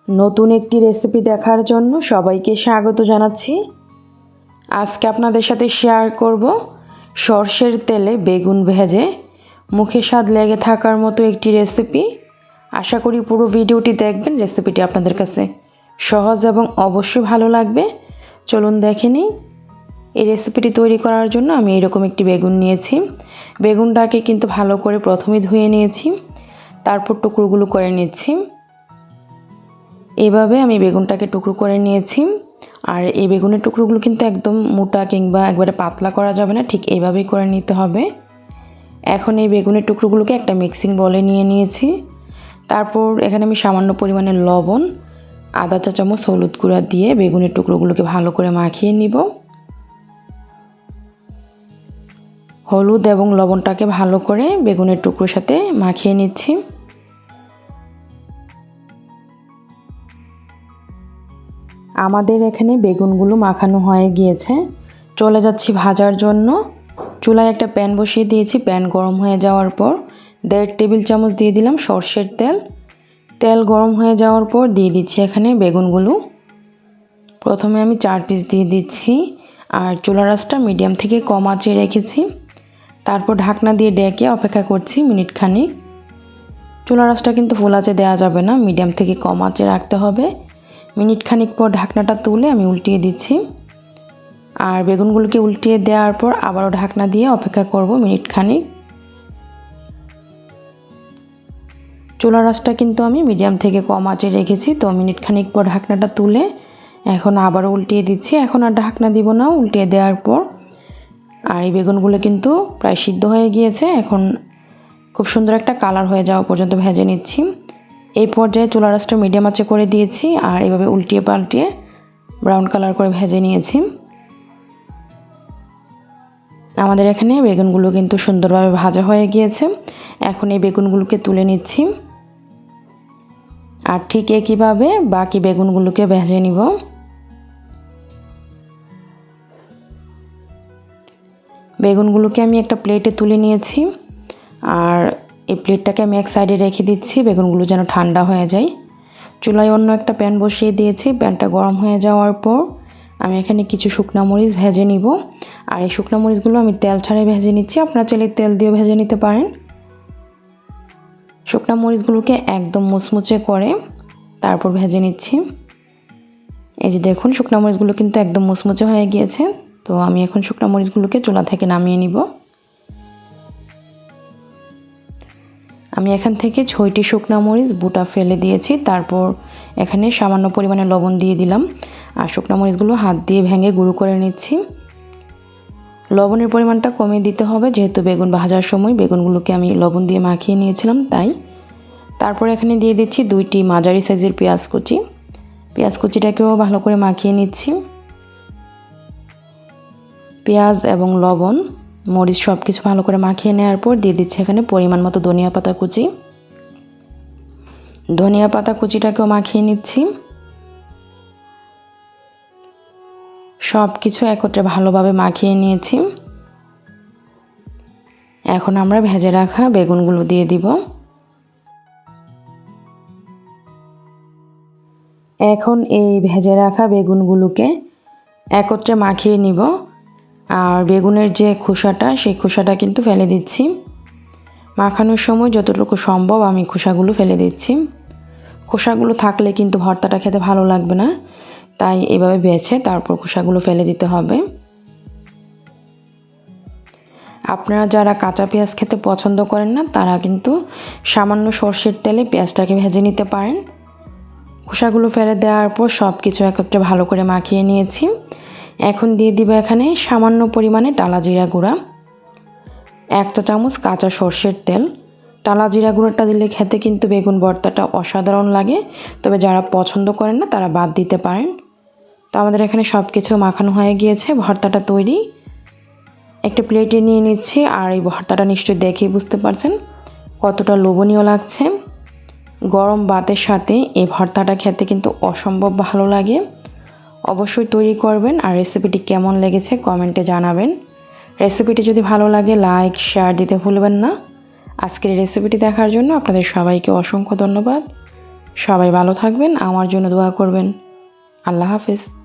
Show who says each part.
Speaker 1: নতুন একটি রেসিপি দেখার জন্য সবাইকে স্বাগত জানাচ্ছি। আজকে আপনাদের সাথে শেয়ার করব সরষের তেলে বেগুন ভেজে মুখে স্বাদ লেগে থাকার মতো একটি রেসিপি। আশা করি পুরো ভিডিওটি দেখবেন। রেসিপিটি আপনাদের কাছে সহজ এবং অবশ্যই ভালো লাগবে। চলুন দেখে নিই। এই রেসিপিটি তৈরি করার জন্য আমি এরকম একটি বেগুন নিয়েছি। বেগুনটাকে কিন্তু ভালো করে প্রথমে ধুয়ে নিয়েছি, তারপর টুকরোগুলো করে নিচ্ছি। এভাবে আমি বেগুনটাকে টুকরো করে নিয়েছি। আর এই বেগুনের টুকরোগুলো কিন্তু একদম মোটা কিংবা একবারে পাতলা করা যাবে না, ঠিক এইভাবেই করে নিতে হবে। এখন এই বেগুনের টুকরোগুলোকে একটা মিক্সিং বলে নিয়ে নিয়েছি। তারপর এখানে আমি সামান্য পরিমাণে লবণ, আধা চা চামচ হলুদ গুঁড়া দিয়ে বেগুনের টুকরোগুলোকে ভালো করে মাখিয়ে নিব। হলুদ এবং লবণটাকে ভালো করে বেগুনের টুকরোর সাথে মাখিয়ে নিচ্ছি। আমাদের এখানে বেগুনগুলো মাখানো হয়ে গিয়েছে, চলে যাচ্ছি ভাজার জন্য। চুলায় একটা প্যান বসিয়ে দিয়েছি। প্যান গরম হয়ে যাওয়ার পর 1.5 টেবিল চামচ দিয়ে দিলাম সরষের তেল। তেল গরম হয়ে যাওয়ার পর দিয়ে দিচ্ছি এখানে বেগুনগুলো। প্রথমে আমি 4 পিস দিয়ে দিচ্ছি, আর চুলার আঁচটা মিডিয়াম থেকে কম আঁচে রেখেছি। তারপর ঢাকনা দিয়ে ডেকে অপেক্ষা করছি মিনিট খানিক। চুলার আঁচটা কিন্তু ফুল আঁচে দেওয়া যাবে না, মিডিয়াম থেকে কম আঁচে রাখতে হবে। মিনিট খানিক পর ঢাকনাটা তুলে আমি উল্টিয়ে দিচ্ছি। আর বেগুনগুলোকে উল্টিয়ে দেওয়ার পর আবারও ঢাকনা দিয়ে অপেক্ষা করব মিনিট খানিক। চুলার আঁচটা কিন্তু আমি মিডিয়াম থেকে কম আঁচে রেখেছি। তো মিনিট খানিক পর ঢাকনাটা তুলে এখন আবারও উল্টিয়ে দিচ্ছি। এখন আর ঢাকনা দিব না, উল্টিয়ে দেওয়ার পর। আর এই বেগুনগুলো কিন্তু প্রায় সিদ্ধ হয়ে গিয়েছে। এখন খুব সুন্দর একটা কালার হয়ে যাওয়া পর্যন্ত ভেজে নিচ্ছি। এই পর্যায়ে চুলার আঁচটা মিডিয়াম আঁচে করে দিয়েছি, আর এভাবে উল্টিয়ে পাল্টিয়ে ব্রাউন কালার করে ভেজে নিয়েছি। আমাদের এখানে বেগুনগুলো কিন্তু সুন্দরভাবে ভাজা হয়ে গিয়েছে। এখন এই বেগুনগুলোকে তুলে নিচ্ছি, আর ঠিক একইভাবে বাকি বেগুনগুলোকে ভেজে নিব। বেগুনগুলোকে আমি একটা প্লেটে তুলে নিয়েছি, আর এই প্লেটটাকে আমি এক সাইডে রেখে দিচ্ছি, বেগুনগুলো যেন ঠান্ডা হয়ে যায়। চুলায় অন্য একটা প্যান বসিয়ে দিয়েছি। প্যানটা গরম হয়ে যাওয়ার পর আমি এখানে কিছু শুকনা মরিচ ভেজে নিব। আর এই শুকনা মরিচগুলো আমি তেল ছাড়াই ভেজে নিচ্ছি, আপনারা চাইলে তেল দিয়েও ভেজে নিতে পারেন। শুকনা মরিচগুলোকে একদম মুচমুচে করে তারপর ভেজে নিচ্ছি। এই যে দেখুন, শুকনা মরিচগুলো কিন্তু একদম মুচমুচে হয়ে গিয়েছে। তো আমি এখন শুকনা মরিচগুলোকে চুলা থেকে নামিয়ে নিব। আমি এখান থেকে 6টি শুকনা মরিচ বুটা ফেলে দিয়েছি। তারপর এখানে সামান্য পরিমাণে লবণ দিয়ে দিলাম, আর শুকনা মরিচগুলো হাত দিয়ে ভেঙে গুঁড়ো করে নিচ্ছি। লবণের পরিমাণটা কমিয়ে দিতে হবে, যেহেতু বেগুন ভাজার সময় বেগুনগুলোকে আমি লবণ দিয়ে মাখিয়ে নিয়েছিলাম তাই। তারপর এখানে দিয়ে দিচ্ছি 2টি মাঝারি সাইজের পেঁয়াজ কুচি। পেঁয়াজ কুচিটাকেও ভালো করে মাখিয়ে নিচ্ছি। পেঁয়াজ এবং লবণ, মরিচ সব কিছু ভালো করে মাখিয়ে নেওয়ার পর দিয়ে দিচ্ছি এখানে পরিমাণ মতো ধনিয়া পাতা কুচি। ধনিয়া পাতা কুচিটাকেও মাখিয়ে নিচ্ছি। সব কিছু একত্রে ভালোভাবে মাখিয়ে নিয়েছি। এখন আমরা ভেজে রাখা বেগুনগুলো দিয়ে দিব। এখন এই ভেজে রাখা বেগুনগুলোকে একত্রে মাখিয়ে নিব। আর বেগুনের যে খোসাটা, সেই খোসাটা কিন্তু ফেলে দিচ্ছি। মাখানোর সময় যতটুকু সম্ভব আমি খোসাগুলো ফেলে দিচ্ছি। খোসাগুলো থাকলে কিন্তু ভর্তাটা খেতে ভালো লাগবে না, তাই এভাবে বেছে তারপর খোসাগুলো ফেলে দিতে হবে। আপনারা যারা কাঁচা পেঁয়াজ খেতে পছন্দ করেন না, তারা কিন্তু সামান্য সরষের তেলে পেঁয়াজটাকে ভেজে নিতে পারেন। খোসাগুলো ফেলে দেওয়ার পর সব কিছু একত্রে ভালো করে মাখিয়ে নিয়েছি। এখন দিয়ে দিব এখানে সামান্য পরিমাণে টালা জিরা গুঁড়া, 1 চা চামচ কাঁচা সরষের তেল। টালা জিরা গুঁড়োটা দিলে খেতে কিন্তু বেগুন ভর্তাটা অসাধারণ লাগে, তবে যারা পছন্দ করেন না তারা বাদ দিতে পারেন। তো আমাদের এখানে সব কিছু মাখানো হয়ে গিয়েছে, ভর্তাটা তৈরি। একটা প্লেটে নিয়ে নিচ্ছি। আর এই ভর্তাটা নিশ্চয়ই দেখেই বুঝতে পারছেন কতটা লোভনীয় লাগছে। গরম ভাতের সাথে এই ভর্তাটা খেতে কিন্তু অসম্ভব ভালো লাগে। অবশ্যই তৈরি করবেন, আর রেসিপিটি কেমন লেগেছে কমেন্টে জানাবেন। রেসিপিটি যদি ভালো লাগে লাইক শেয়ার দিতে ভুলবেন না। আজকের রেসিপিটি দেখার জন্য আপনাদের সবাইকে অসংখ্য ধন্যবাদ। সবাই ভালো থাকবেন, আমার জন্য দোয়া করবেন। আল্লাহ হাফেজ।